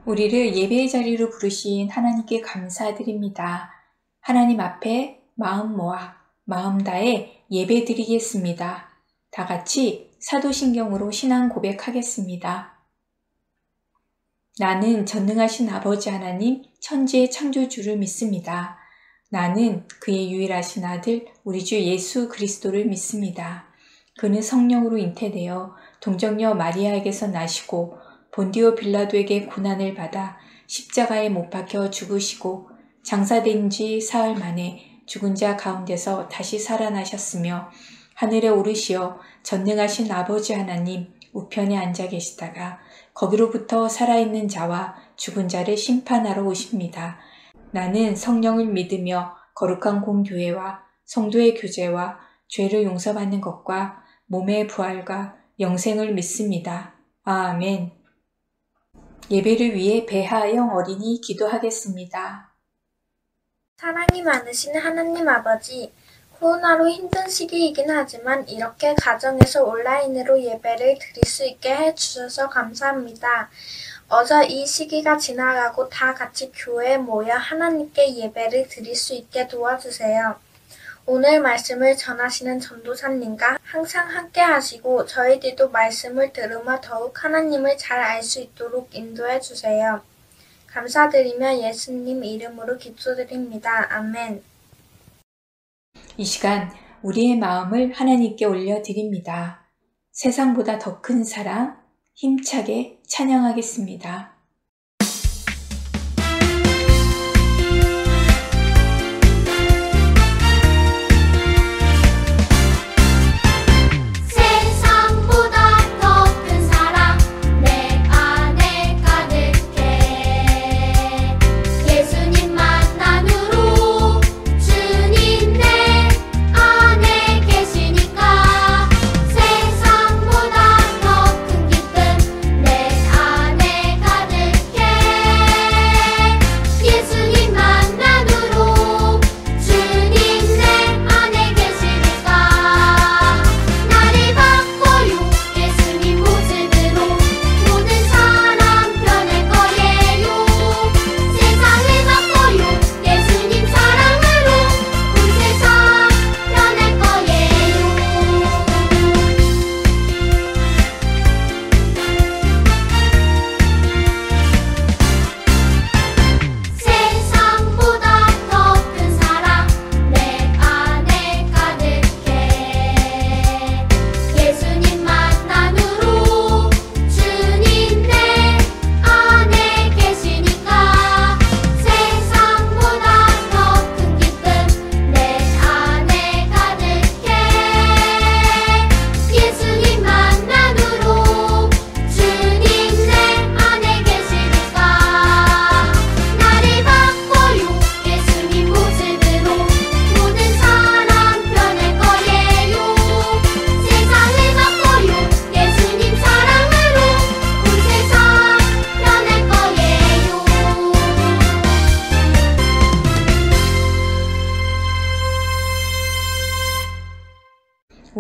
우리를 예배의 자리로 부르신 하나님께 감사드립니다. 하나님 앞에 마음 모아 마음 다해 예배 드리겠습니다. 다 같이 사도신경으로 신앙 고백하겠습니다. 나는 전능하신 아버지 하나님 천지의 창조주를 믿습니다. 나는 그의 유일하신 아들 우리 주 예수 그리스도를 믿습니다. 그는 성령으로 잉태되어 동정녀 마리아에게서 나시고 본디오 빌라도에게 고난을 받아 십자가에 못 박혀 죽으시고 장사된 지 사흘 만에 죽은 자 가운데서 다시 살아나셨으며 하늘에 오르시어 전능하신 아버지 하나님 우편에 앉아 계시다가 거기로부터 살아있는 자와 죽은 자를 심판하러 오십니다. 나는 성령을 믿으며 거룩한 공교회와 성도의 교제와 죄를 용서받는 것과 몸의 부활과 영생을 믿습니다. 아멘. 예배를 위해 배하영 어린이 기도하겠습니다. 사랑이 많으신 하나님 아버지, 코로나로 힘든 시기이긴 하지만 이렇게 가정에서 온라인으로 예배를 드릴 수 있게 해주셔서 감사합니다. 어서 이 시기가 지나가고 다 같이 교회에 모여 하나님께 예배를 드릴 수 있게 도와주세요. 오늘 말씀을 전하시는 전도사님과 항상 함께 하시고 저희들도 말씀을 들으며 더욱 하나님을 잘 알 수 있도록 인도해 주세요. 감사드리며 예수님 이름으로 기도드립니다. 아멘. 이 시간 우리의 마음을 하나님께 올려드립니다. 세상보다 더 큰 사랑 힘차게 찬양하겠습니다.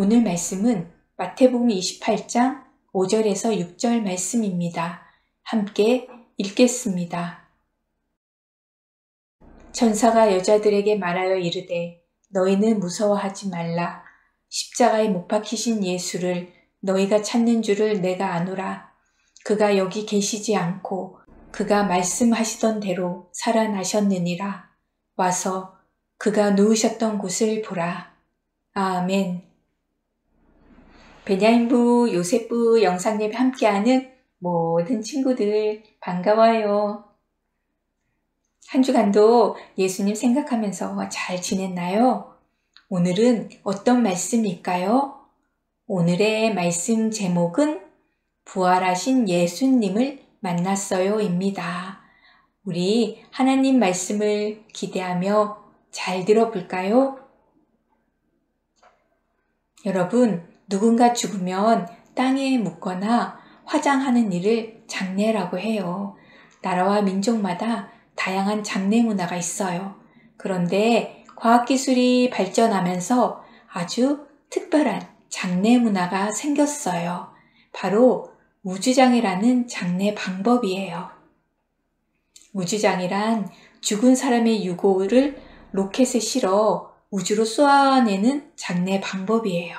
오늘 말씀은 마태복음 28장 5절에서 6절 말씀입니다. 함께 읽겠습니다. 천사가 여자들에게 말하여 이르되 너희는 무서워하지 말라. 십자가에 못 박히신 예수를 너희가 찾는 줄을 내가 아노라. 그가 여기 계시지 않고 그가 말씀하시던 대로 살아나셨느니라. 와서 그가 누우셨던 곳을 보라. 아멘. 베냐민부 요셉부 영상예배 함께하는 모든 친구들 반가워요. 한 주간도 예수님 생각하면서 잘 지냈나요? 오늘은 어떤 말씀일까요? 오늘의 말씀 제목은 부활하신 예수님을 만났어요입니다. 우리 하나님 말씀을 기대하며 잘 들어볼까요? 여러분, 누군가 죽으면 땅에 묻거나 화장하는 일을 장례라고 해요. 나라와 민족마다 다양한 장례 문화가 있어요. 그런데 과학기술이 발전하면서 아주 특별한 장례 문화가 생겼어요. 바로 우주장이라는 장례 방법이에요. 우주장이란 죽은 사람의 유골을 로켓에 실어 우주로 쏘아내는 장내 방법이에요.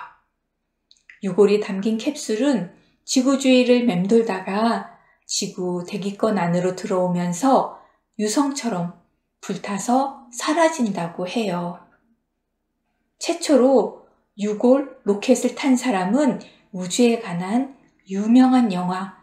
유골이 담긴 캡슐은 지구 주위를 맴돌다가 지구 대기권 안으로 들어오면서 유성처럼 불타서 사라진다고 해요. 최초로 유골 로켓을 탄 사람은 우주에 관한 유명한 영화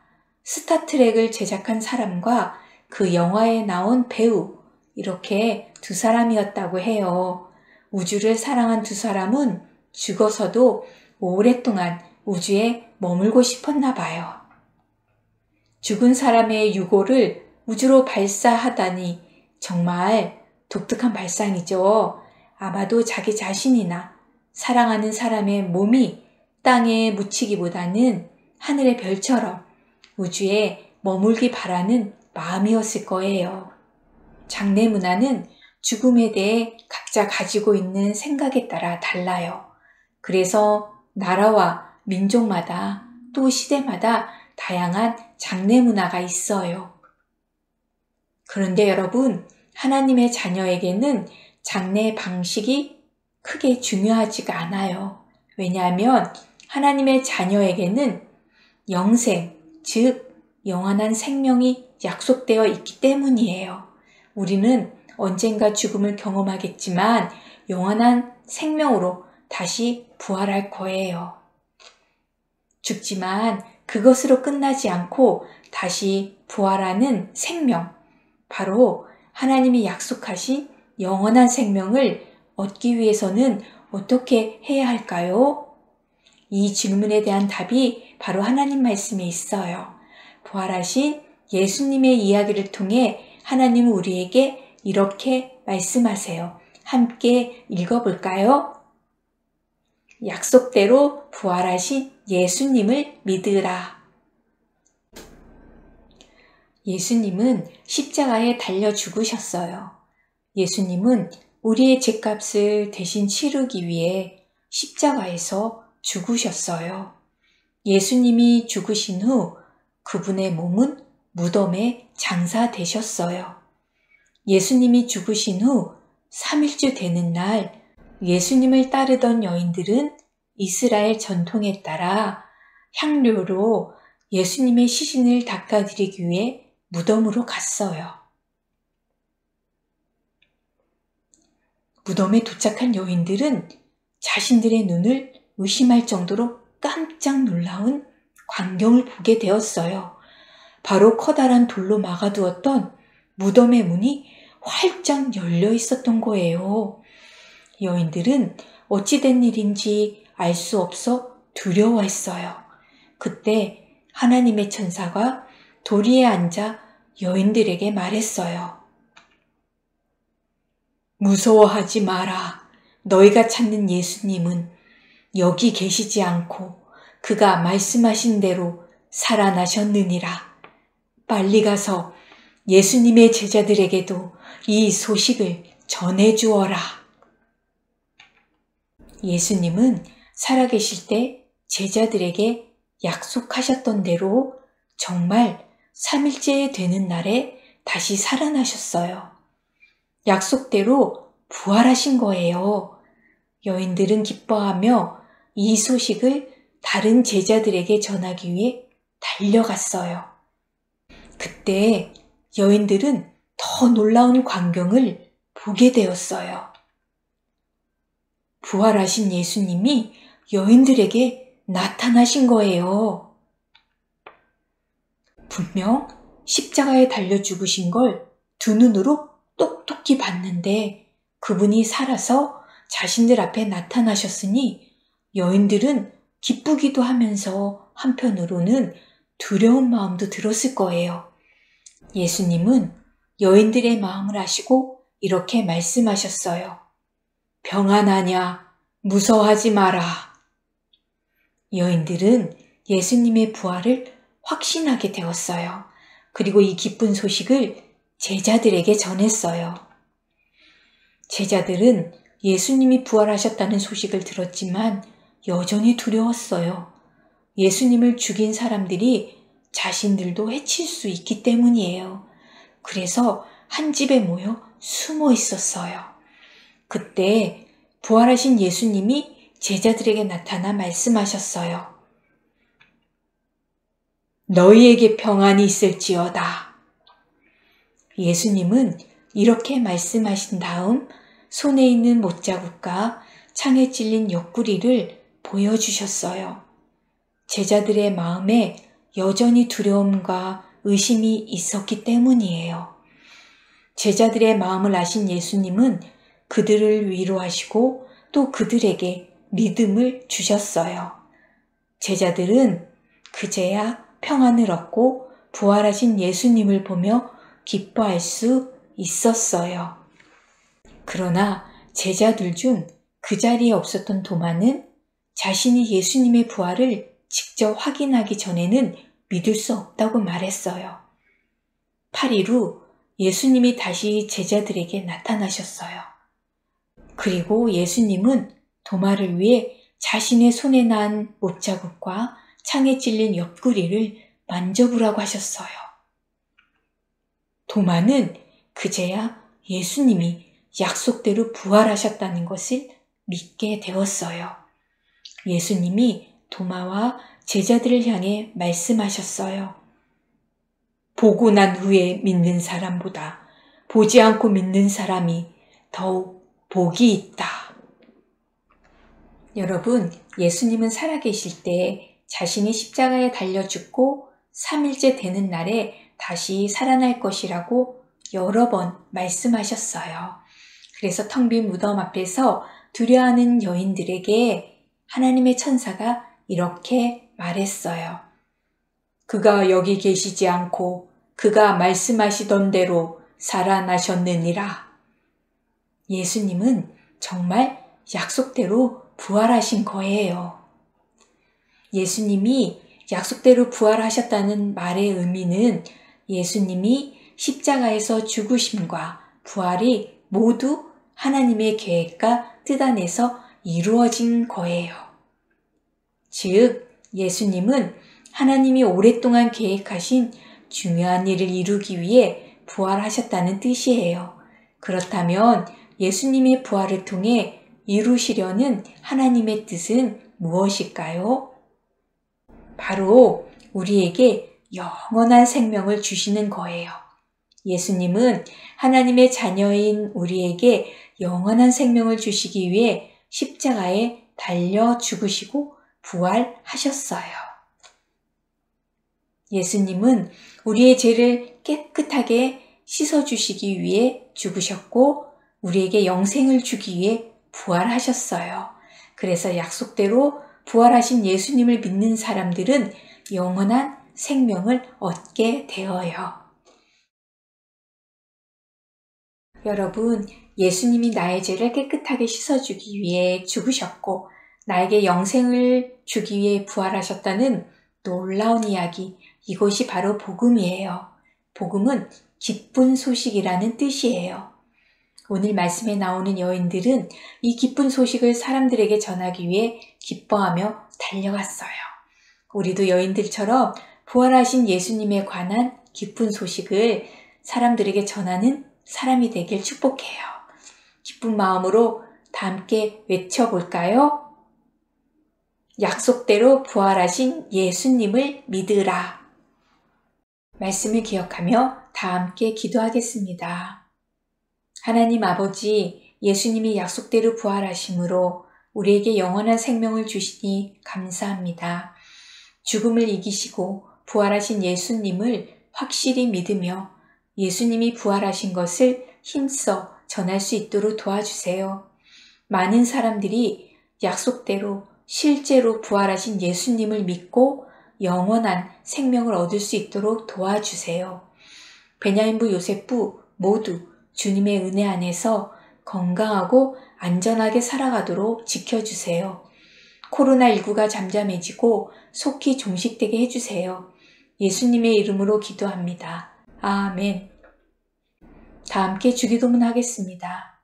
스타트랙을 제작한 사람과 그 영화에 나온 배우, 이렇게 두 사람이었다고 해요. 우주를 사랑한 두 사람은 죽어서도 오랫동안 우주에 머물고 싶었나 봐요. 죽은 사람의 유골을 우주로 발사하다니 정말 독특한 발상이죠. 아마도 자기 자신이나 사랑하는 사람의 몸이 땅에 묻히기보다는 하늘의 별처럼 우주에 머물기 바라는 마음이었을 거예요. 장래 문화는 죽음에 대해 각자 가지고 있는 생각에 따라 달라요. 그래서 나라와 민족마다 또 시대마다 다양한 장래 문화가 있어요. 그런데 여러분, 하나님의 자녀에게는 장래 방식이 크게 중요하지가 않아요. 왜냐하면 하나님의 자녀에게는 영생, 즉 영원한 생명이 약속되어 있기 때문이에요. 우리는 언젠가 죽음을 경험하겠지만 영원한 생명으로 다시 부활할 거예요. 죽지만 그것으로 끝나지 않고 다시 부활하는 생명, 바로 하나님이 약속하신 영원한 생명을 얻기 위해서는 어떻게 해야 할까요? 이 질문에 대한 답이 바로 하나님 말씀에 있어요. 부활하신 예수님의 이야기를 통해 하나님은 우리에게 이렇게 말씀하세요. 함께 읽어볼까요? 약속대로 부활하신 예수님을 믿으라. 예수님은 십자가에 달려 죽으셨어요. 예수님은 우리의 죄값을 대신 치르기 위해 십자가에서 죽으셨어요. 예수님이 죽으신 후 그분의 몸은 무덤에 장사되셨어요. 예수님이 죽으신 후 3일째 되는 날 예수님을 따르던 여인들은 이스라엘 전통에 따라 향료로 예수님의 시신을 닦아드리기 위해 무덤으로 갔어요. 무덤에 도착한 여인들은 자신들의 눈을 의심할 정도로 깜짝 놀라운 광경을 보게 되었어요. 바로 커다란 돌로 막아두었던 무덤의 문이 활짝 열려 있었던 거예요. 여인들은 어찌된 일인지 알 수 없어 두려워했어요. 그때 하나님의 천사가 돌 위에 앉아 여인들에게 말했어요. 무서워하지 마라. 너희가 찾는 예수님은 여기 계시지 않고 그가 말씀하신 대로 살아나셨느니라. 빨리 가서 예수님의 제자들에게도 이 소식을 전해주어라. 예수님은 살아계실 때 제자들에게 약속하셨던 대로 정말 3일째 되는 날에 다시 살아나셨어요. 약속대로 부활하신 거예요. 여인들은 기뻐하며 이 소식을 다른 제자들에게 전하기 위해 달려갔어요. 그때 여인들은 더 놀라운 광경을 보게 되었어요. 부활하신 예수님이 여인들에게 나타나신 거예요. 분명 십자가에 달려 죽으신 걸 두 눈으로 똑똑히 봤는데 그분이 살아서 자신들 앞에 나타나셨으니 여인들은 기쁘기도 하면서 한편으로는 두려운 마음도 들었을 거예요. 예수님은 여인들의 마음을 아시고 이렇게 말씀하셨어요. 평안하냐? 무서워하지 마라. 여인들은 예수님의 부활을 확신하게 되었어요. 그리고 이 기쁜 소식을 제자들에게 전했어요. 제자들은 예수님이 부활하셨다는 소식을 들었지만 여전히 두려웠어요. 예수님을 죽인 사람들이 자신들도 해칠 수 있기 때문이에요. 그래서 한 집에 모여 숨어 있었어요. 그때 부활하신 예수님이 제자들에게 나타나 말씀하셨어요. 너희에게 평안이 있을지어다. 예수님은 이렇게 말씀하신 다음 손에 있는 못자국과 창에 찔린 옆구리를 보여주셨어요. 제자들의 마음에 여전히 두려움과 의심이 있었기 때문이에요. 제자들의 마음을 아신 예수님은 그들을 위로하시고 또 그들에게 믿음을 주셨어요. 제자들은 그제야 평안을 얻고 부활하신 예수님을 보며 기뻐할 수 있었어요. 그러나 제자들 중 그 자리에 없었던 도마는 자신이 예수님의 부활을 직접 확인하기 전에는 믿을 수 없다고 말했어요. 8일 후 예수님이 다시 제자들에게 나타나셨어요. 그리고 예수님은 도마를 위해 자신의 손에 난 못자국과 창에 찔린 옆구리를 만져보라고 하셨어요. 도마는 그제야 예수님이 약속대로 부활하셨다는 것을 믿게 되었어요. 예수님이 도마와 제자들을 향해 말씀하셨어요. 보고 난 후에 믿는 사람보다 보지 않고 믿는 사람이 더욱 복이 있다. 여러분, 예수님은 살아계실 때 자신이 십자가에 달려 죽고 3일째 되는 날에 다시 살아날 것이라고 여러 번 말씀하셨어요. 그래서 텅 빈 무덤 앞에서 두려워하는 여인들에게 하나님의 천사가 이렇게 말했어요. 그가 여기 계시지 않고 그가 말씀하시던 대로 살아나셨느니라. 예수님은 정말 약속대로 부활하신 거예요. 예수님이 약속대로 부활하셨다는 말의 의미는 예수님이 십자가에서 죽으심과 부활이 모두 하나님의 계획과 뜻 안에서 이루어진 거예요. 즉, 예수님은 하나님이 오랫동안 계획하신 중요한 일을 이루기 위해 부활하셨다는 뜻이에요. 그렇다면 예수님의 부활을 통해 이루시려는 하나님의 뜻은 무엇일까요? 바로 우리에게 영원한 생명을 주시는 거예요. 예수님은 하나님의 자녀인 우리에게 영원한 생명을 주시기 위해 십자가에 달려 죽으시고 부활하셨어요. 예수님은 우리의 죄를 깨끗하게 씻어주시기 위해 죽으셨고 우리에게 영생을 주기 위해 부활하셨어요. 그래서 약속대로 부활하신 예수님을 믿는 사람들은 영원한 생명을 얻게 되어요. 여러분, 예수님이 나의 죄를 깨끗하게 씻어주기 위해 죽으셨고 나에게 영생을 주기 위해 부활하셨다는 놀라운 이야기, 이것이 바로 복음이에요. 복음은 기쁜 소식이라는 뜻이에요. 오늘 말씀에 나오는 여인들은 이 기쁜 소식을 사람들에게 전하기 위해 기뻐하며 달려갔어요. 우리도 여인들처럼 부활하신 예수님에 관한 기쁜 소식을 사람들에게 전하는 사람이 되길 축복해요. 기쁜 마음으로 다 함께 외쳐볼까요? 약속대로 부활하신 예수님을 믿으라. 말씀을 기억하며 다 함께 기도하겠습니다. 하나님 아버지, 예수님이 약속대로 부활하심으로 우리에게 영원한 생명을 주시니 감사합니다. 죽음을 이기시고 부활하신 예수님을 확실히 믿으며 예수님이 부활하신 것을 힘써 전할 수 있도록 도와주세요. 많은 사람들이 약속대로 실제로 부활하신 예수님을 믿고 영원한 생명을 얻을 수 있도록 도와주세요. 베냐민부 요셉부 모두 주님의 은혜 안에서 건강하고 안전하게 살아가도록 지켜주세요. 코로나19가 잠잠해지고 속히 종식되게 해주세요. 예수님의 이름으로 기도합니다. 아멘. 다 함께 주기도문 하겠습니다.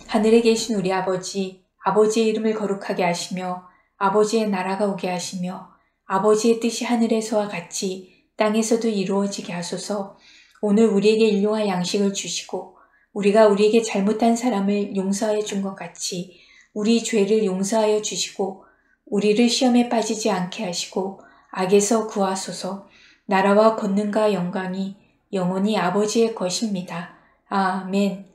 하늘에 계신 우리 아버지, 아버지의 이름을 거룩하게 하시며 아버지의 나라가 오게 하시며 아버지의 뜻이 하늘에서와 같이 땅에서도 이루어지게 하소서. 오늘 우리에게 일용할 양식을 주시고 우리가 우리에게 잘못한 사람을 용서해 준 것 같이 우리 죄를 용서하여 주시고 우리를 시험에 빠지지 않게 하시고 악에서 구하소서. 나라와 권능과 영광이 영원히 아버지의 것입니다. 아멘.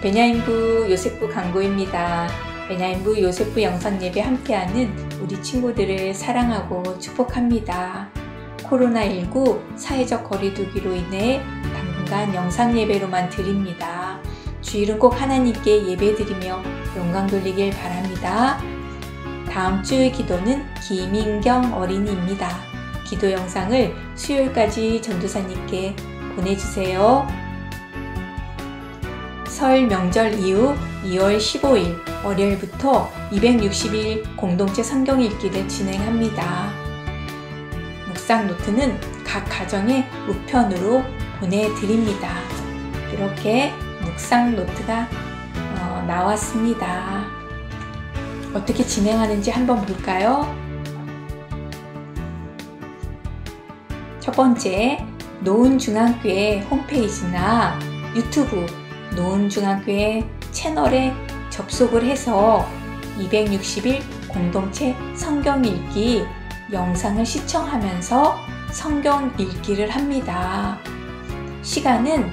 베냐인부 요셉부 강구입니다. 베냐인부 요셉부 영상예배 함께하는 우리 친구들을 사랑하고 축복합니다. 코로나19 사회적 거리두기로 인해 당분간 영상예배로만 드립니다. 주일은 꼭 하나님께 예배드리며 영광 돌리길 바랍니다. 다음 주의 기도는 김인경 어린이입니다. 기도 영상을 수요일까지 전도사님께 보내주세요. 설 명절 이후 2월 15일 월요일부터 260일 공동체 성경 읽기를 진행합니다. 묵상 노트는 각 가정에 우편으로 보내드립니다. 이렇게 묵상 노트가 나왔습니다. 어떻게 진행하는지 한번 볼까요? 첫 번째, 노은중앙교회 홈페이지나 유튜브 노은중앙교회 채널에 접속을 해서 260일 공동체 성경 읽기 영상을 시청하면서 성경 읽기를 합니다. 시간은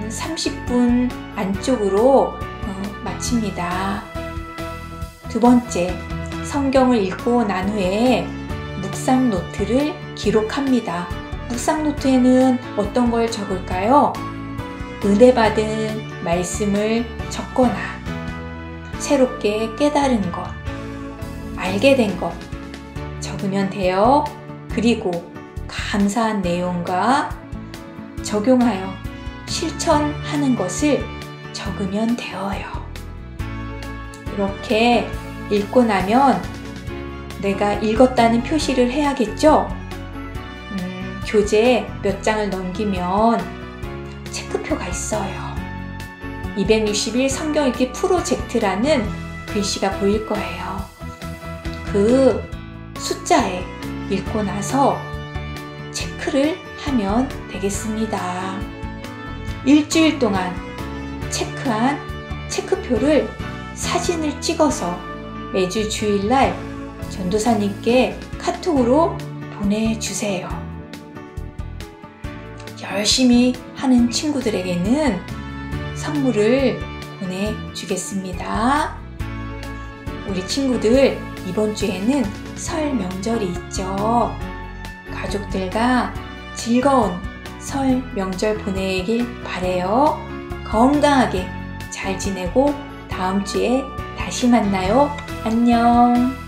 30분 안쪽으로 마칩니다. 두 번째, 성경을 읽고 난 후에 묵상 노트를 기록합니다. 묵상 노트에는 어떤 걸 적을까요? 은혜 받은 말씀을 적거나 새롭게 깨달은 것, 알게 된 것 적으면 돼요. 그리고 감사한 내용과 적용하여 실천하는 것을 적으면 되어요. 이렇게 읽고 나면 내가 읽었다는 표시를 해야겠죠? 교재 몇 장을 넘기면 체크표가 있어요. 260일 성경 읽기 프로젝트라는 글씨가 보일 거예요. 그 숫자에 읽고 나서 체크를 하면 되겠습니다. 일주일 동안 체크한 체크표를 사진을 찍어서 매주 주일날 전도사님께 카톡으로 보내주세요. 열심히 하는 친구들에게는 선물을 보내주겠습니다. 우리 친구들 이번 주에는 설 명절이 있죠. 가족들과 즐거운 설 명절 보내길 바래요. 건강하게 잘 지내고 다음 주에 다시 만나요. 안녕.